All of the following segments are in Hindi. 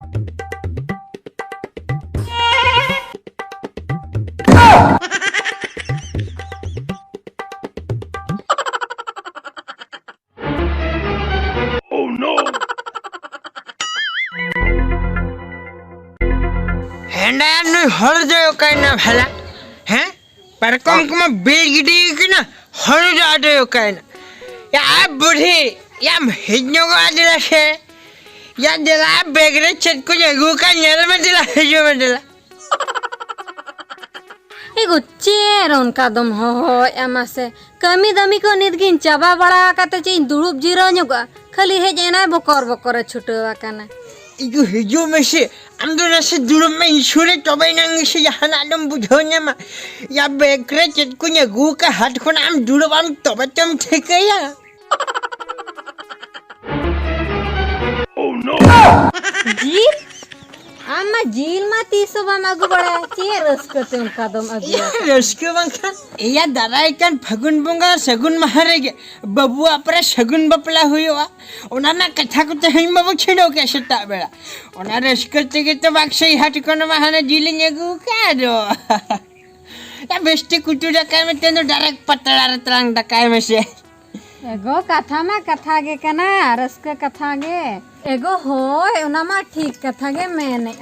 हेंडा हर जो कहना भला हैं पर कम कम बिल गिडी की ना हर जो कहना या बुढ़ी या हिजनो को आदिला से या दिला बेगरे चट को जगू का नेर में दिला हिजो में दिला एगो चेर उनका दम हो एमा से कमी दमी को निदगिन चाबा बड़ा काते चे दुड़ुब जीरो नुगा खाली हे जेना बकर बकर छुटवा काना इगो हिजो में से हम दोनों से दुड़ुब में इशुरे तबे नंगे से यहाँ आदम बुझोने में या बेगरे चट को जगू का हाथ को नाम दुड़ुब हम तबे तुम ठीक है या जील आमा जील मा तीसो बा मागु बड़ा चे रसकते उनका दम अगिया रसके बंखन या दादा इकन फगुन बंगा सगुन महारेगे बबुआ अपरा सगुन बपला हुआ ओना ना कथा को ते हिम बबु छिडो के सता बेला ओना रसकते के तो बाक्सई हाट कोन महाने जील नेगु का दो या बेस्टे कुटुरा का में तेनो डायरेक्ट पतला रतरंग डकाय में से एगो कथा मा कथा गे कना रसके कथा गे एगो होय ओना मा ठीक कथा गे मेने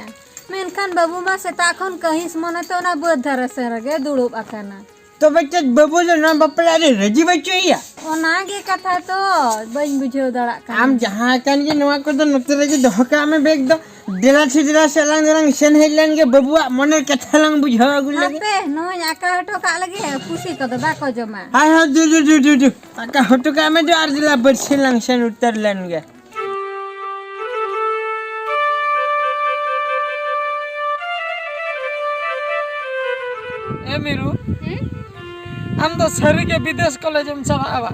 मेनखान बाबू मा सेताखन कहिस मने तो ना बधर से रगे दुड़ुब अकना तो बच्चे बबु जो ना बपला रे रजी बच्चोइया ओना गे कथा तो बइन बुझो दड़ा का आम जहां कन के नवा को तो नतरे के धोका में बेग दो दिला से लंग सेन हेलन के बबुआ मने कथा लंग बुझा गुल लगे पे नो आका हटो का लगे खुशी को तो बाको जमा हाय हाय दू आका हटो का में जो आर दिला बरसे लंग सेन उतर लन गे ए मिरु हम तो सर के विदेश कॉलेज में चला आवा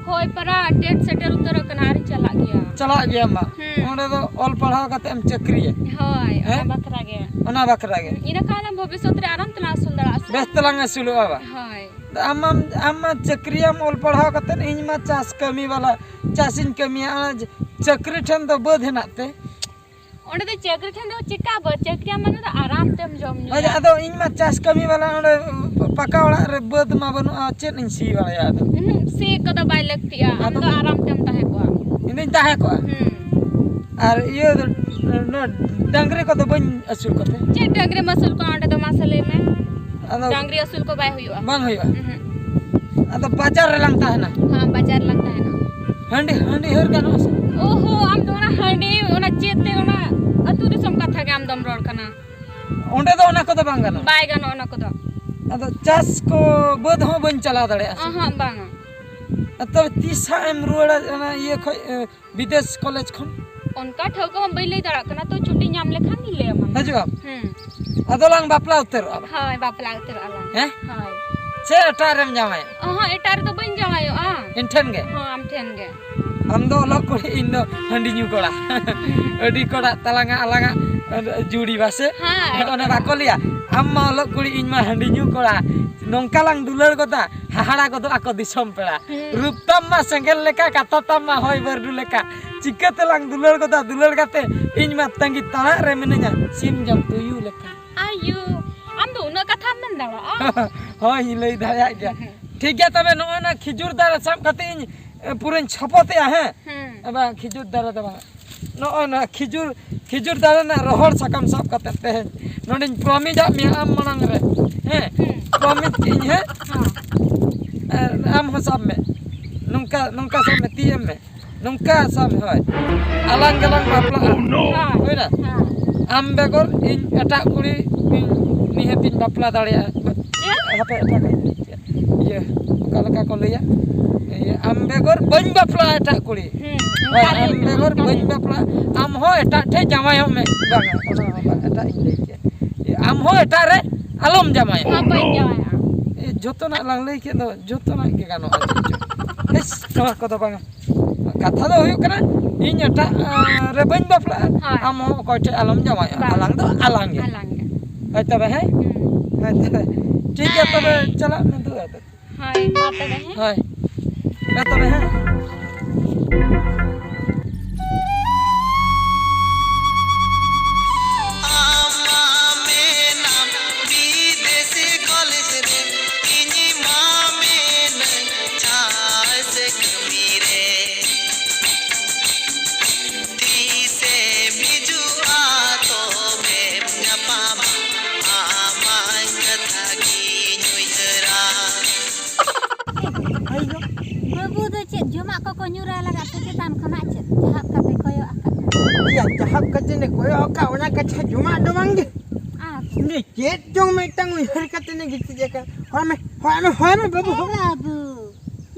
होय परा डेट सेटर उतर कनारी चला गया मा ओने तो ऑल पढ़ाव कते हम चक्री है होय ओना बकरा गे इना कालम भविष्य रे आराम तना सुंदर आस बेस्त लंग सुलो आवा होय हम चक्री हम ऑल पढ़ाव कते इन मा चास कमी वाला चासिन कमी आज चक्री ठन तो बध हेनाते ओंडे तो चक्री ठन दो चिका ब चक्री मन तो आराम तेम जम नु अदो इन मा चास कमी वाला ओंडे पका वाला रे बध मा बनु चेन इन सी वाला याद से कदा बाय लगतिया हम तो आराम तेम ताहे को इन ताहे को और ये नो डांगरे को तो बन असुल कोते जे डांगरे मसल को ओंडे तो मसले में डांगरे असुल को बाय हुआ बंग हुआ अदो बाजार रे लंगता है ना हां बाजार लगता है ना हंडी हर का नो ओहो हम तो ना हंडी ओना चेते ओना अतु दिसम कथा के हम दम रोड कना ओंडे तो ओना को तो बांग गानो बाय गानो ओना को तो अदो चास को बध हो बन चला दड़े हां बांग तो तीसा एम रुड़ा ना ये विदेश कॉलेज खन उनका ठोको हम बैले दड़ा कना तो छुट्टी नाम लेखा नी ले हम हजवा अदो लंग बापला उतर अब हाय बापला उतर आला हैं हाय छे अटारम जावाय हां एटार तो बन जावायो इंठन गे हां हम ठेन गे हम दो लोग को इन दो हंडी न्यू कोड़ा अडी कोड़ा तलांगा अलंगा जुड़ी बासे ओने बाको लिया अम्मा लोग कुड़ी इन मा हंडी न्यू कोड़ा नोंका लांग दुलर कोता हाहाड़ा को तो आको दिसम पेड़ा रूपतम मा संगेल लेका कातातम मा होय बरडू लेका चिकते लांग दुलर कोता दुलर काते इन मा तंगी तड़ा रे मिनया सिम जम तुयु लेका आयु हम तो उना कथा मन दड़ा होय लई दाया गया ठीक है तबे नो ना खिजूर दार सब कते पूरे छपते है अब खिजूर दार दबा नो ना खिजूर दार ना रोहर सकम सब कते है नोडिन प्रॉमिस आ मी आम मनंग रे हैं प्रॉमिस किन है आम हो सब में नुंका सब में तीएम में नुंका सब है अलंग अलंग बापला होय ना आम बेगर इन एटा कुड़ी निहतिन बापला दाड़िया हापे एटा ये कलका को लिया ये आम बेगर बन बापला एटा कुड़ी आम बेगर बन बापला आम हो एटा ठे जामाय में बांगा ओना एटा ये आम हो एटा रे आलम जामाय हां बन जावाया ए जोतो ना लांग लई के दो जोतो ना के गानो एस नवा को दो बांगा कथा दो हुयो कना इन एटा रे बन बापला आम हो कोटे आलम जामाय आलांग दो आलांग है तबे है ठीक है तबे चला मैं दो हाय बात है हाय मैं तबे है को nyura laga sekitan kena cet jahap kate koyo akan Ya jahap kate ne koyo ka ona kacha juma do mangge. ah Ni jet jong metang uyar kate ne gitu je kan. Hoame babu.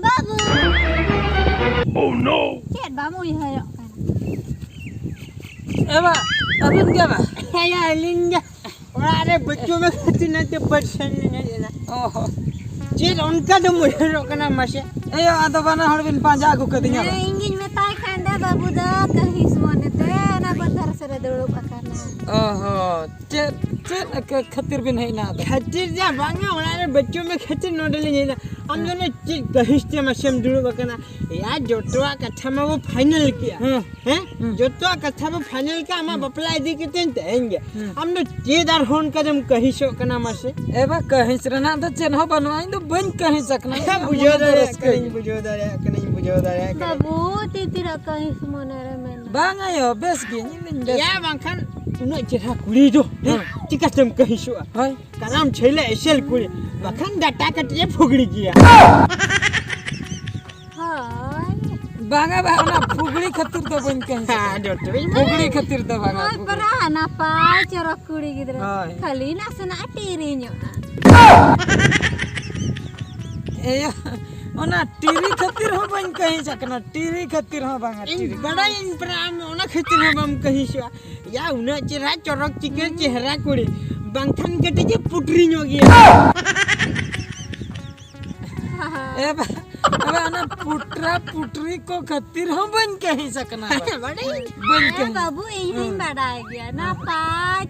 babu Oh no. cet bamu ihayo kan Eba, abin gaba. Ya linja. Ora re bच्चों में kate ne te persen ne na. Oh. Jet onka do uyar kana mase. Ayo ado bana harbin panja aku kadinya. ingin metai kanda babu da kahis monete na badar sere dulu akan Oh, cet ke khatir bin hai na ado. Khatir ja banga ora re bच्चों में khatir no dali ne na. हम दोनों jet kahish te masem dulu bakana. Ya jotwa katha ma wo final kiya. हैं जतवा कथा में फाइनल का हम बपला दी के तेंगे हमने जेदार होन कदम कहि सो कना मासे Eba kahis rena ado chen ho banwain do ban kahis sakna. बुझो दरे कने babu titira kahis monere men Bang ayo bes gini nin bes. या बंखन उन जेहा कुली जो टिका तम कहि सो Hoi. कलाम छैले एसेल कुली बखन डाटा कटिए फुगड़ी किया hai Bang aba ona fugli khatir do ban kahis. हां doctor Fugli khatir do bang. Ay, para napa cara kuri gitu. Ay. Kali nak sana tirinya. Ayo ona tiri khatir ho ban kahis sakna. Tiri khatir ho bang. In Tiri. बड़ा इन प्राम ओना खतिर हम कहि सो या उन चेहरा चरक चिके चेहरा कुली बंखन कटे जे पुटरी नो गया Eba ona putra putri ko khatir ho ban kahis sakna. बड़ा Ban Eh kahis. babu ini bada gya. Napa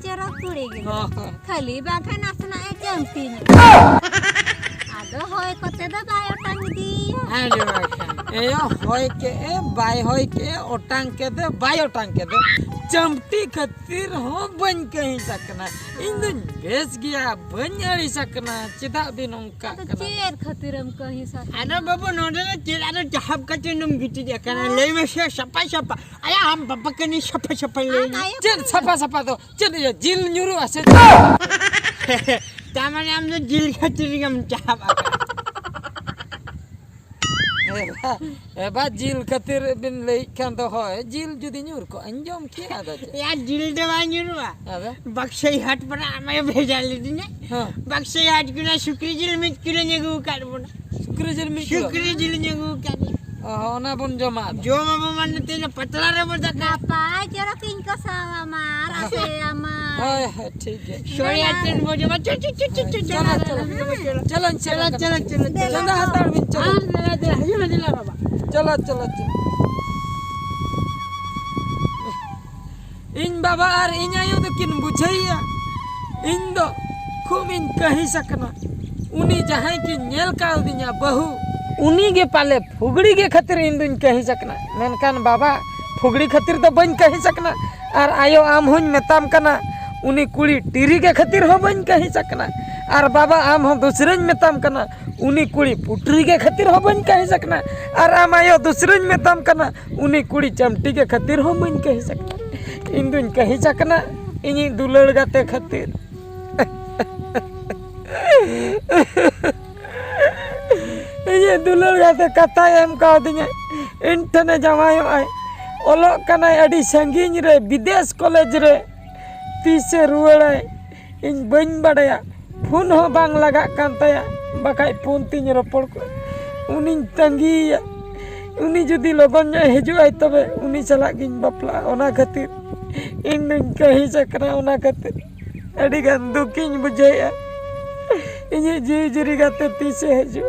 cara kuri gitu. Oh. Kali bahkan nak sana jampinya. Aduh, hoi kote dah bayo tang dia. अरे बाबा Ayo hoy ke bai hoy ke otang ke de bai otang ke de चमटी खतिर हो बन कहीं सकना इंदन बेस गया बन अड़ी सकना चिदा भी नोंका Atau कना cer khatiram kahi sa. ada babu nonton cil ada jahab kacang num gitu dia karena lei masih siapa ayah ham bapak kini siapa lei Ayo चल सपा सपा तो चल ये जिल न्यूरो असे taman am tuh jil kacang yang jahab एबा जिल खतिर बिन लई खान तो होय जिल जुदी न्यूर को अंजम किया दा ya jil dewanyu ruah अबे baksai hat pernah amai beja lidi ne हां baksai hat guna sukri jil mit kira nyagu kan pun शुक्र जल मी sukri jil nyagu kan ओना बुन जमा jo mama mana tena patla re bodak Napa cara king sama mar ase amar. हाय ठीक है sorry aten bojo ma cu चलो चलो चलो चलो चलो चलो हाथ में चलो jila baba चलो चलो चलो इन बाबा और इन आयो तो किन बुझैया इन दो खूब इन कही सकना उनी जहां की नेल का दिया बहु उनी के पाले फुगड़ी के खातिर इन दिन कही सकना मेनकान बाबा फुगड़ी खातिर तो बन कही सकना और आयो आम हुन मेताम कना उनी कुड़ी टीरी के खातिर हो बन कही सकना और बाबा आम हो दूसरे मेताम कना उनी कुड़ी पुटरी के खातिर हो बन कही सकना और आम आयो दूसरे मेताम कना उनी कुड़ी चमटी के खातिर हो बन कही सकना इन दिन कही सकना इनी दुलड़ गाते खातिर ये दुलड़ गाते कथा एम का दिने इंटने जमायो आय ओलो कना अडी संगीन रे विदेश कॉलेज रे तीसे रुवाड़ाय इन बन बड़ाया फोन हो बांग लगा कान ताया बाकाय फोन तीन रोपड़ को उनी तंगीया उनी जुदी लगन हिजुआय तबे उनी चला गिन बापला ओना खातिर इन दिन कही सकना ओना खातिर अडी गान दुखिन बुझाया इने जीजरी गाते तीसे हिजु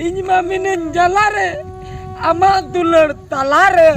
इन मामिने जला रे आमा दुलड़ तला रे